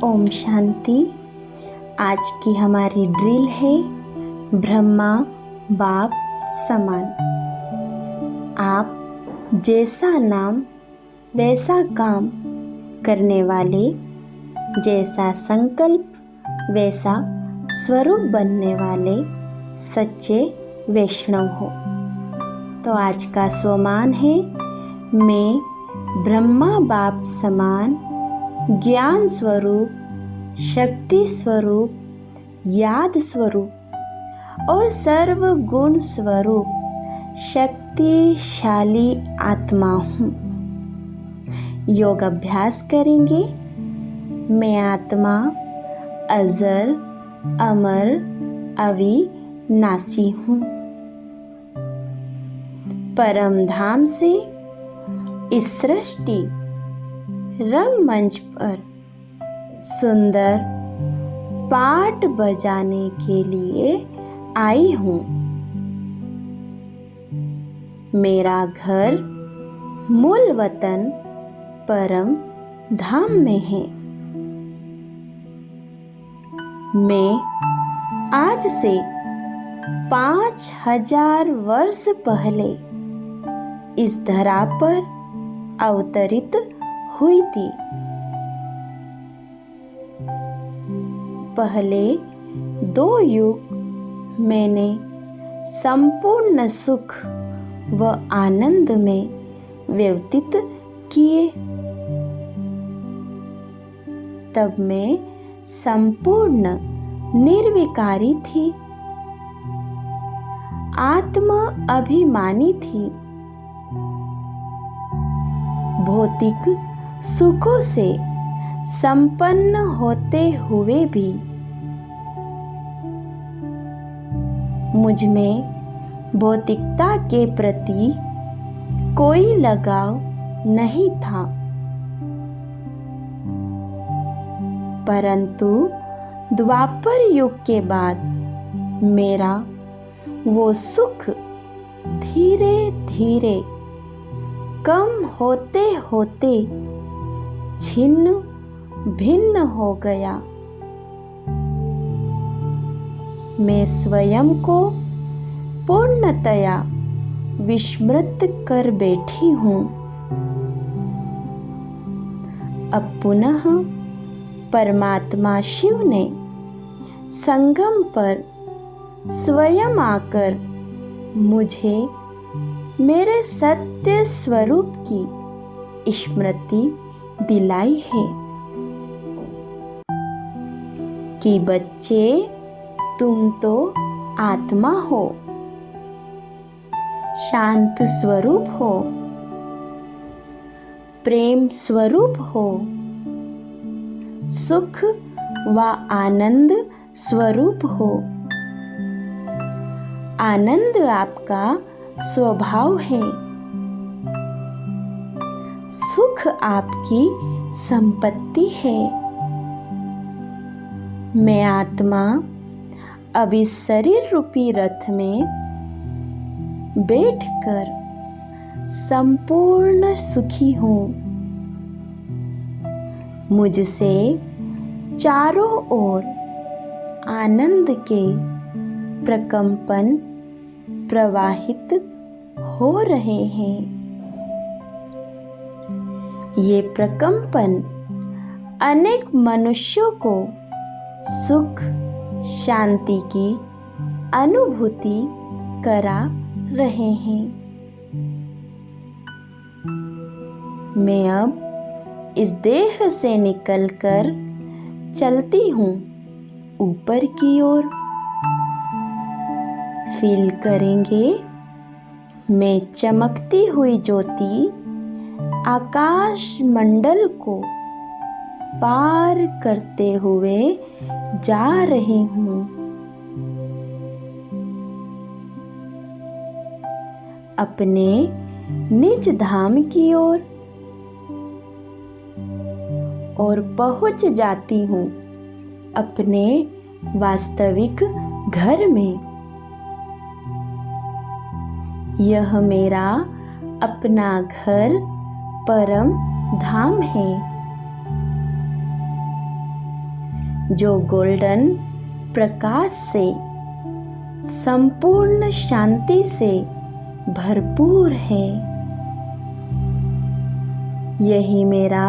ओम शांति। आज की हमारी ड्रिल है ब्रह्मा बाप समान। आप जैसा नाम वैसा काम करने वाले, जैसा संकल्प वैसा स्वरूप बनने वाले सच्चे वैष्णव हो। तो आज का स्वमान है, मैं ब्रह्मा बाप समान ज्ञान स्वरूप, शक्ति स्वरूप, याद स्वरूप और सर्व गुण स्वरूप शक्तिशाली आत्मा हूँ। योग अभ्यास करेंगे। मैं आत्मा अजर अमर अविनाशी हूँ। परम धाम से इस सृष्टि रंगमंच पर सुंदर पाठ बजाने के लिए आई हूँ। मेरा घर मूल वतन परम धाम में है। मैं आज से 5000 वर्ष पहले इस धरा पर अवतरित हुई थी। पहले 2 युग मैंने संपूर्ण सुख व आनंद में व्यतीत किए। तब मैं संपूर्ण निर्विकारी थी, आत्म अभिमानी थी। भौतिक सुखों से संपन्न होते हुए भी मुझ में भौतिकता के प्रति कोई लगाव नहीं था। परंतु द्वापर युग के बाद मेरा वो सुख धीरे धीरे कम होते होते छिन्न भिन्न हो गया। मैं स्वयं को पूर्णतया विस्मृत कर बैठी हूँ। अब पुनः परमात्मा शिव ने संगम पर स्वयं आकर मुझे मेरे सत्य स्वरूप की स्मृति दिलाई है कि बच्चे, तुम तो आत्मा हो, शांत स्वरूप हो, प्रेम स्वरूप हो, सुख व आनंद स्वरूप हो। आनंद आपका स्वभाव है, सुख आपकी संपत्ति है। मैं आत्मा अब इस शरीर रूपी रथ में बैठकर संपूर्ण सुखी हूँ। मुझसे चारों ओर आनंद के प्रकंपन प्रवाहित हो रहे हैं। ये प्रकंपन अनेक मनुष्यों को सुख शांति की अनुभूति करा रहे हैं। मैं अब इस देह से निकलकर चलती हूँ ऊपर की ओर। फील करेंगे, मैं चमकती हुई ज्योति आकाश मंडल को पार करते हुए जा रही हूँ। अपने निज धाम की ओर और पहुँच जाती हूँ अपने वास्तविक घर में। यह मेरा अपना घर परम धाम है। जो गोल्डन प्रकाश से, संपूर्ण शांति से भरपूर है। यही मेरा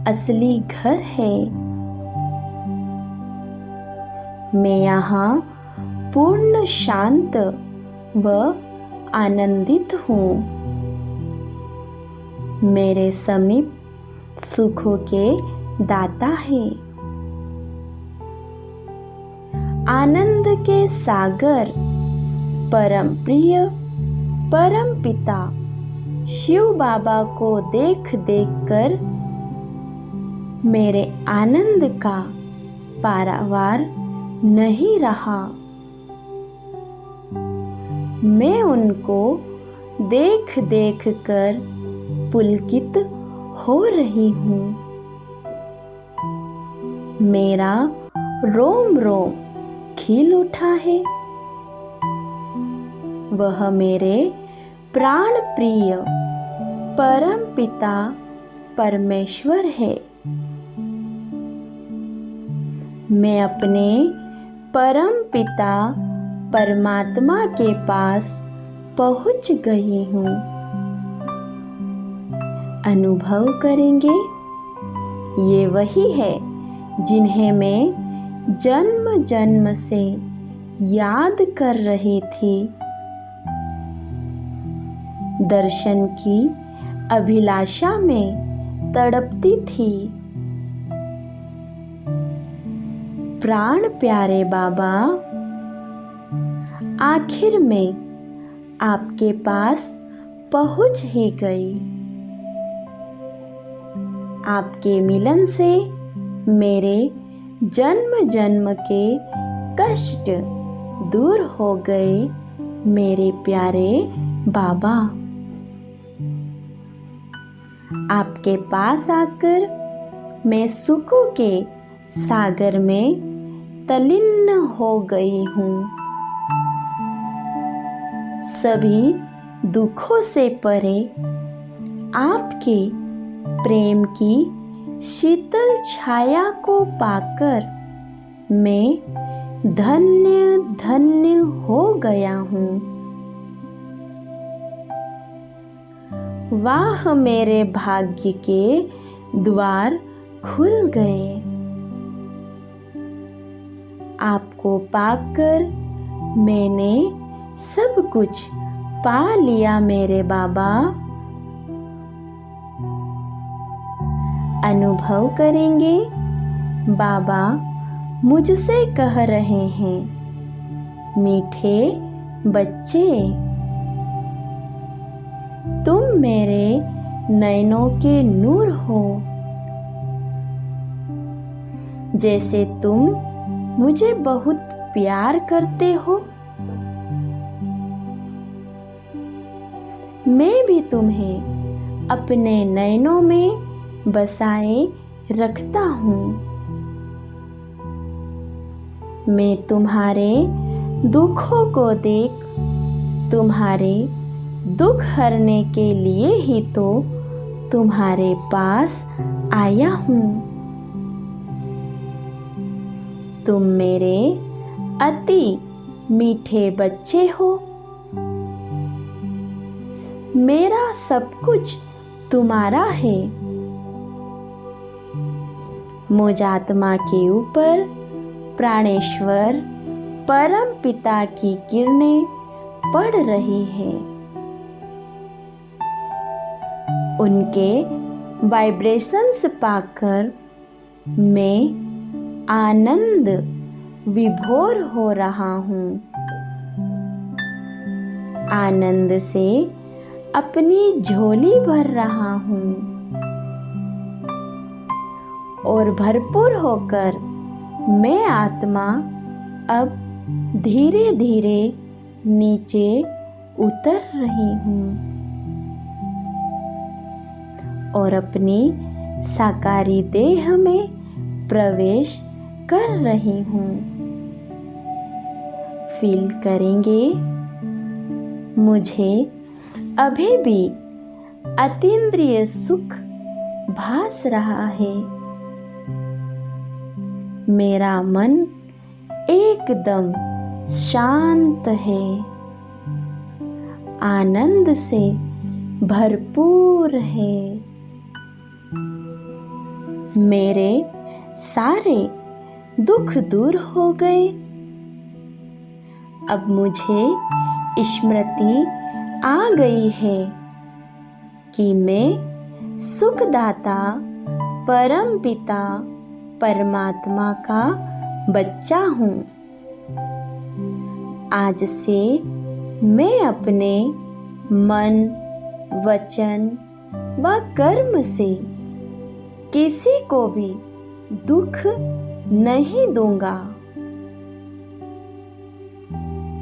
असली घर है। मैं यहाँ पूर्ण शांत व आनंदित हूँ। मेरे समीप सुखों के दाता है। आनंद के सागर परम प्रिय परम पिता शिव बाबा को देख देख कर मेरे आनंद का पारावार नहीं रहा। मैं उनको देख देख कर पुलकित हो रही हूँ। मेरा रोम रोम खिल उठा है। वह मेरे प्राण प्रिय परम पिता परमेश्वर है। मैं अपने परम पिता परमात्मा के पास पहुंच गई हूँ। अनुभव करेंगे, ये वही है जिन्हें मैं जन्म जन्म से याद कर रही थी। दर्शन की अभिलाषा में तड़पती थी। प्राण प्यारे बाबा, आखिर में आपके पास पहुंच ही गई। आपके मिलन से मेरे जन्म जन्म के कष्ट दूर हो गए। मेरे प्यारे बाबा, आपके पास आकर मैं सुखों के सागर में तल्लीन हो गई हूँ। सभी दुखों से परे आपके प्रेम की शीतल छाया को पाकर मैं धन्य धन्य हो गया हूँ। वाह, मेरे भाग्य के द्वार खुल गए। आपको पाकर मैंने सब कुछ पा लिया मेरे बाबा। अनुभव करेंगे, बाबा मुझसे कह रहे हैं, मीठे बच्चे, तुम मेरे नयनों के नूर हो। जैसे तुम मुझे बहुत प्यार करते हो, मैं भी तुम्हें अपने नयनों में बसाए रखता हूँ। मैं तुम्हारे दुखों को देख तुम्हारे दुख हरने के लिए ही तो तुम्हारे पास आया हूँ। तुम मेरे अति मीठे बच्चे हो। मेरा सब कुछ तुम्हारा है। मुझ आत्मा के ऊपर प्राणेश्वर परम पिता की किरणें पड़ रही है। उनके वाइब्रेशंस पाकर मैं आनंद विभोर हो रहा हूँ। आनंद से अपनी झोली भर रहा हूँ और भरपूर होकर मैं आत्मा अब धीरे धीरे नीचे उतर रही हूँ और अपनी साकारी देह में प्रवेश कर रही हूँ। फील करेंगे, मुझे अभी भी अतीन्द्रिय सुख भास रहा है। मेरा मन एकदम शांत है, आनंद से भरपूर है। मेरे सारे दुख दूर हो गए। अब मुझे स्मृति आ गई है कि मैं सुखदाता परम पिता परमात्मा का बच्चा हूँ। आज से मैं अपने मन, वचन व कर्म से किसी को भी दुख नहीं दूंगा।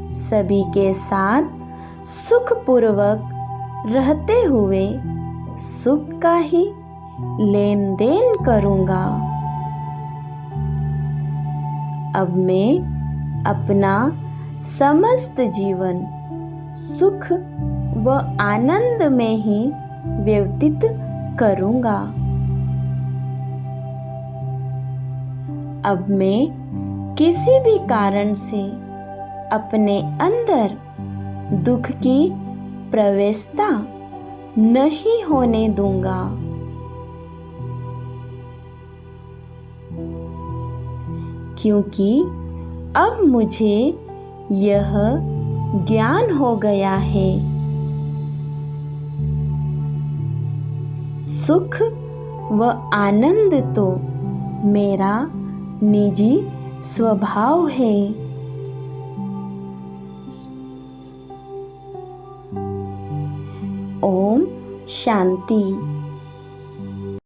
सभी के साथ सुखपूर्वक रहते हुए सुख का ही लेन देन करूंगा। अब मैं अपना समस्त जीवन सुख व आनंद में ही व्यतीत करूंगा। अब मैं किसी भी कारण से अपने अंदर दुख की प्रवेशता नहीं होने दूंगा। क्योंकि अब मुझे यह ज्ञान हो गया है, सुख व आनंद तो मेरा निजी स्वभाव है। ओम शांति।